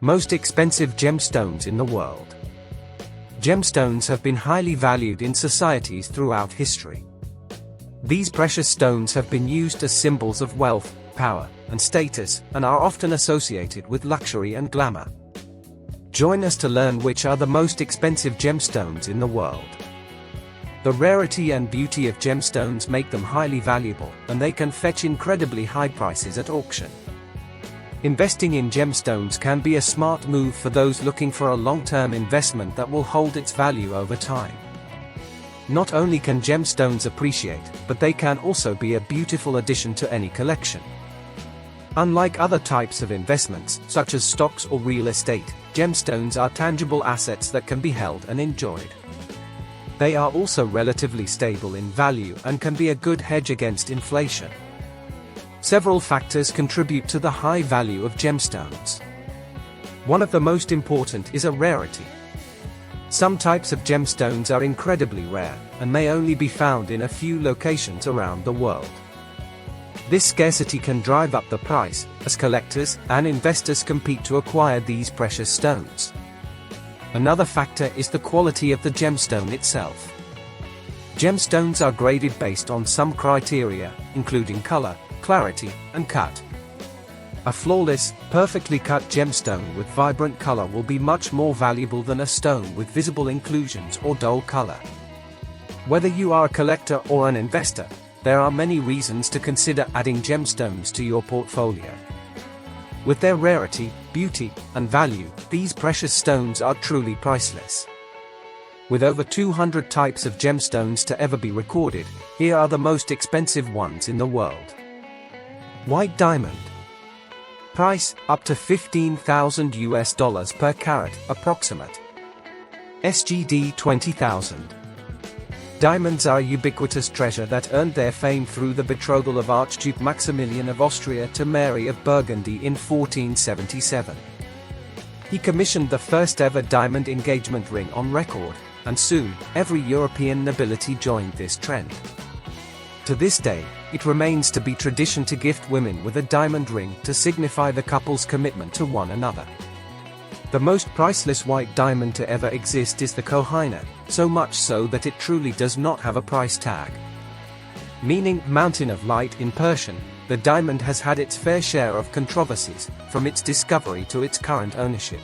Most expensive gemstones in the world. Gemstones have been highly valued in societies throughout history. These precious stones have been used as symbols of wealth, power, and status, and are often associated with luxury and glamour. Join us to learn which are the most expensive gemstones in the world. The rarity and beauty of gemstones make them highly valuable, and they can fetch incredibly high prices at auction. Investing in gemstones can be a smart move for those looking for a long-term investment that will hold its value over time. Not only can gemstones appreciate, but they can also be a beautiful addition to any collection. Unlike other types of investments, such as stocks or real estate, gemstones are tangible assets that can be held and enjoyed. They are also relatively stable in value and can be a good hedge against inflation. Several factors contribute to the high value of gemstones. One of the most important is a rarity. Some types of gemstones are incredibly rare, and may only be found in a few locations around the world. This scarcity can drive up the price, as collectors and investors compete to acquire these precious stones. Another factor is the quality of the gemstone itself. Gemstones are graded based on some criteria, including color, clarity, and cut. A flawless, perfectly cut gemstone with vibrant color will be much more valuable than a stone with visible inclusions or dull color. Whether you are a collector or an investor, there are many reasons to consider adding gemstones to your portfolio. With their rarity, beauty, and value, these precious stones are truly priceless. With over 200 types of gemstones to ever be recorded, here are the most expensive ones in the world. White diamond. Price, up to $15,000 per carat, approximate. SGD 20,000. Diamonds are a ubiquitous treasure that earned their fame through the betrothal of Archduke Maximilian of Austria to Mary of Burgundy in 1477. He commissioned the first ever diamond engagement ring on record, and soon, every European nobility joined this trend. To this day, it remains to be tradition to gift women with a diamond ring to signify the couple's commitment to one another. The most priceless white diamond to ever exist is the Koh-i-Noor, so much so that it truly does not have a price tag. Meaning mountain of light in Persian, the diamond has had its fair share of controversies, from its discovery to its current ownership.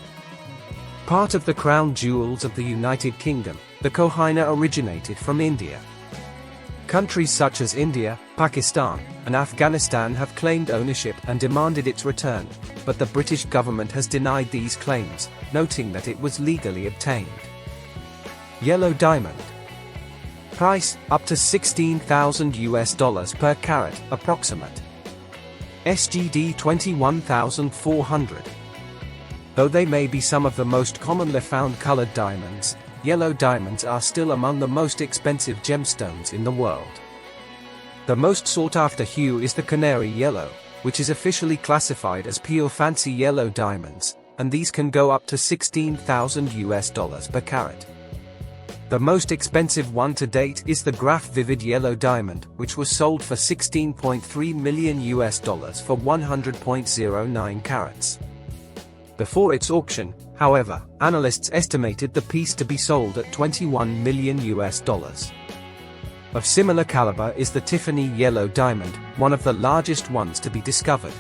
Part of the crown jewels of the United Kingdom, the Koh-i-Noor originated from India. Countries such as India, Pakistan, and Afghanistan have claimed ownership and demanded its return, but the British government has denied these claims, noting that it was legally obtained. Yellow diamond. Price, up to $16,000 per carat, approximate. SGD 21,400. Though they may be some of the most commonly found colored diamonds, yellow diamonds are still among the most expensive gemstones in the world. The most sought-after hue is the canary yellow, which is officially classified as pure fancy yellow diamonds, and these can go up to $16,000 per carat. The most expensive one to date is the Graf Vivid Yellow Diamond, which was sold for $16.3 million for 100.09 carats. Before its auction, however, analysts estimated the piece to be sold at $21 million. Of similar caliber is the Tiffany Yellow Diamond, one of the largest ones to be discovered.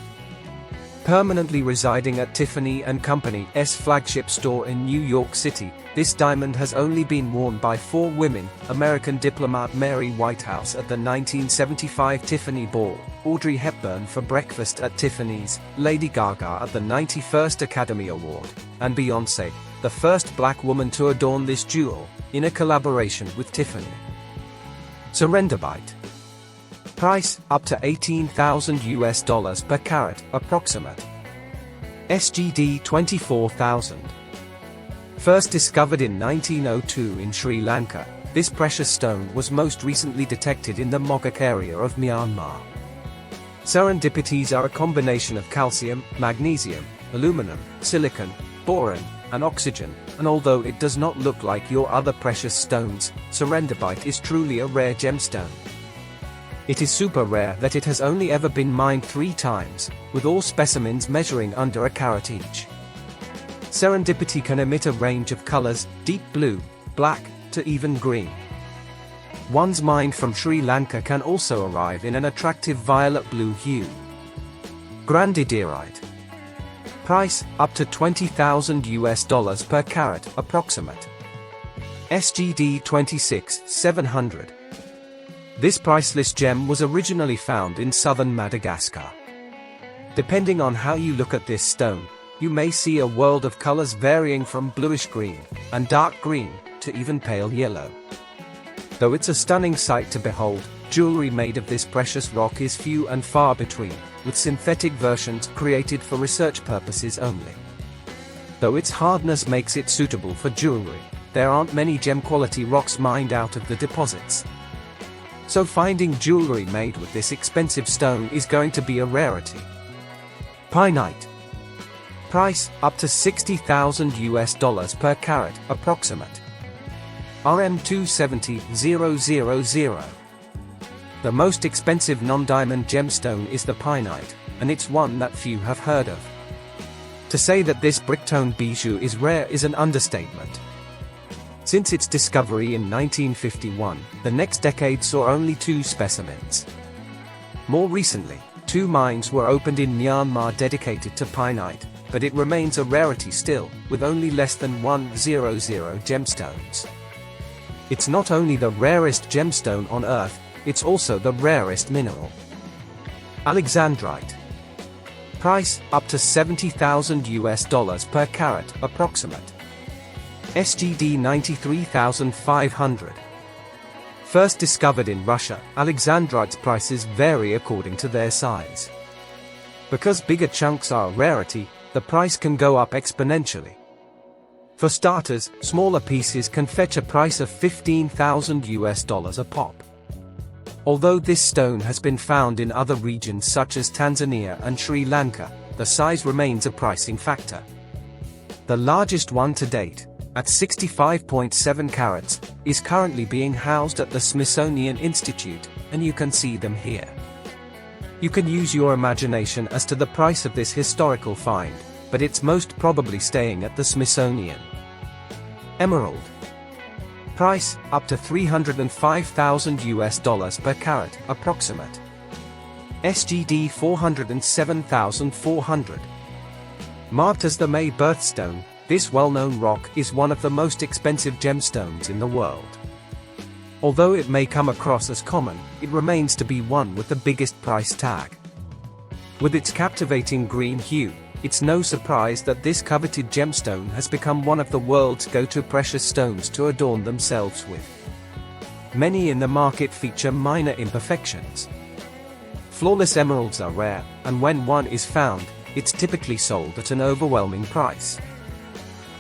Permanently residing at Tiffany & Company's flagship store in New York City, this diamond has only been worn by 4 women: American diplomat Mary Whitehouse at the 1975 Tiffany Ball, Audrey Hepburn for breakfast at Tiffany's, Lady Gaga at the 91st Academy Award, and Beyoncé, the first black woman to adorn this jewel, in a collaboration with Tiffany. Surrenderbite. Price, up to $18,000 per carat, approximate. SGD 24,000. First discovered in 1902 in Sri Lanka, this precious stone was most recently detected in the Mogok area of Myanmar. Serendipities are a combination of calcium, magnesium, aluminum, silicon, boron, and oxygen, and although it does not look like your other precious stones, serendipite is truly a rare gemstone. It is super rare that it has only ever been mined 3 times, with all specimens measuring under a carat each. Serendipity can emit a range of colors, deep blue, black, to even green. Ones mined from Sri Lanka can also arrive in an attractive violet blue hue. Grandidierite. Price, up to $20,000 per carat, approximate. SGD 26,700. This priceless gem was originally found in southern Madagascar. Depending on how you look at this stone, you may see a world of colors varying from bluish green and dark green to even pale yellow. Though it's a stunning sight to behold, jewelry made of this precious rock is few and far between, with synthetic versions created for research purposes only. Though its hardness makes it suitable for jewelry, there aren't many gem-quality rocks mined out of the deposits. So finding jewelry made with this expensive stone is going to be a rarity. Pienite. Price, up to $60,000 per carat, approximate. RM 270,000. The most expensive non-diamond gemstone is the pienite, and it's one that few have heard of. To say that this brick-toned bijou is rare is an understatement. Since its discovery in 1951, the next decade saw only 2 specimens. More recently, 2 mines were opened in Myanmar dedicated to pienite, but it remains a rarity still, with only less than 100 gemstones. It's not only the rarest gemstone on Earth, it's also the rarest mineral. Alexandrite. Price, up to $70,000 per carat, approximate. SGD 93,500. First discovered in Russia, Alexandrite's prices vary according to their size. Because bigger chunks are a rarity, the price can go up exponentially. For starters, smaller pieces can fetch a price of $15,000 a pop. Although this stone has been found in other regions such as Tanzania and Sri Lanka, the size remains a pricing factor. The largest one to date, at 65.7 carats, is currently being housed at the Smithsonian Institute, and you can see them here. You can use your imagination as to the price of this historical find, but it's most probably staying at the Smithsonian. Emerald. Price, up to $305,000 per carat, approximate. SGD 407,400. Marked as the May birthstone, this well-known rock is one of the most expensive gemstones in the world. Although it may come across as common, it remains to be one with the biggest price tag. With its captivating green hue, it's no surprise that this coveted gemstone has become one of the world's go-to precious stones to adorn themselves with. Many in the market feature minor imperfections. Flawless emeralds are rare, and when one is found, it's typically sold at an overwhelming price.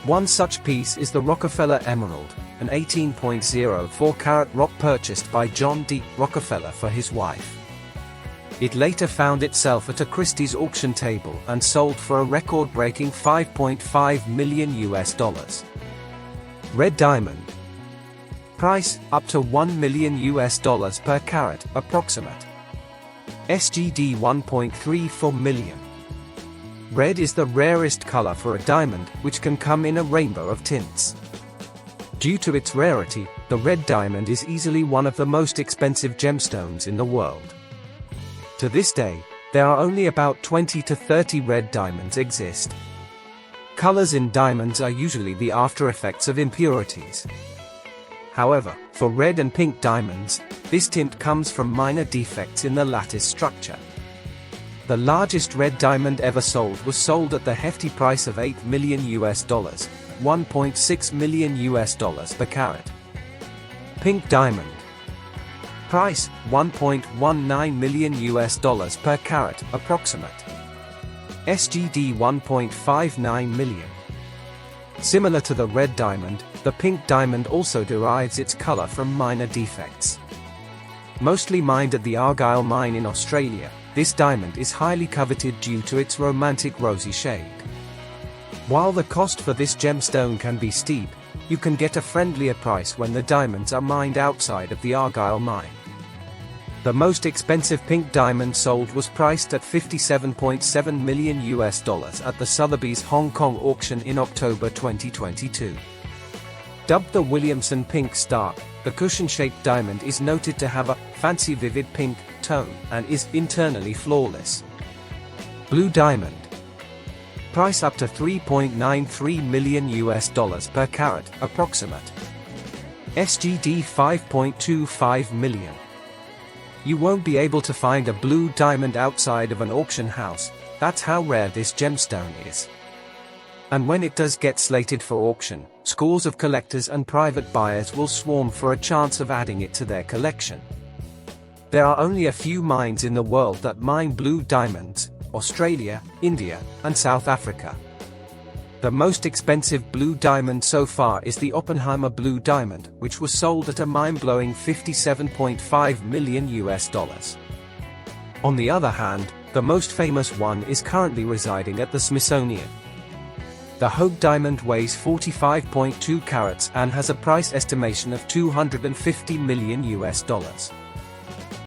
One such piece is the Rockefeller Emerald, an 18.04 carat rock purchased by John D. Rockefeller for his wife. It later found itself at a Christie's auction table and sold for a record-breaking $5.5 million. Red diamond. Price, up to $1 million per carat, approximate. SGD 1.34 million. Red is the rarest color for a diamond, which can come in a rainbow of tints. Due to its rarity, the red diamond is easily one of the most expensive gemstones in the world. To this day, there are only about 20 to 30 red diamonds exist. Colors in diamonds are usually the after effects of impurities. However, for red and pink diamonds, this tint comes from minor defects in the lattice structure. The largest red diamond ever sold was sold at the hefty price of $8 million, $1.6 million per carat. Pink diamond. Price, $1.19 million per carat, approximate. SGD 1.59 million. Similar to the red diamond, the pink diamond also derives its color from minor defects. Mostly mined at the Argyle mine in Australia, this diamond is highly coveted due to its romantic rosy shade. While the cost for this gemstone can be steep, you can get a friendlier price when the diamonds are mined outside of the Argyle mine. The most expensive pink diamond sold was priced at $57.7 million at the Sotheby's Hong Kong auction in October 2022. Dubbed the Williamson Pink Star, the cushion-shaped diamond is noted to have a fancy vivid pink tone and is internally flawless. Blue diamond. Price up to $3.93 million per carat, approximate. SGD 5.25 million. You won't be able to find a blue diamond outside of an auction house, that's how rare this gemstone is. And when it does get slated for auction, scores of collectors and private buyers will swarm for a chance of adding it to their collection. There are only a few mines in the world that mine blue diamonds: Australia, India, and South Africa. The most expensive blue diamond so far is the Oppenheimer Blue Diamond, which was sold at a mind-blowing $57.5 million. On the other hand, the most famous one is currently residing at the Smithsonian. The Hogue diamond weighs 45.2 carats and has a price estimation of $250 million.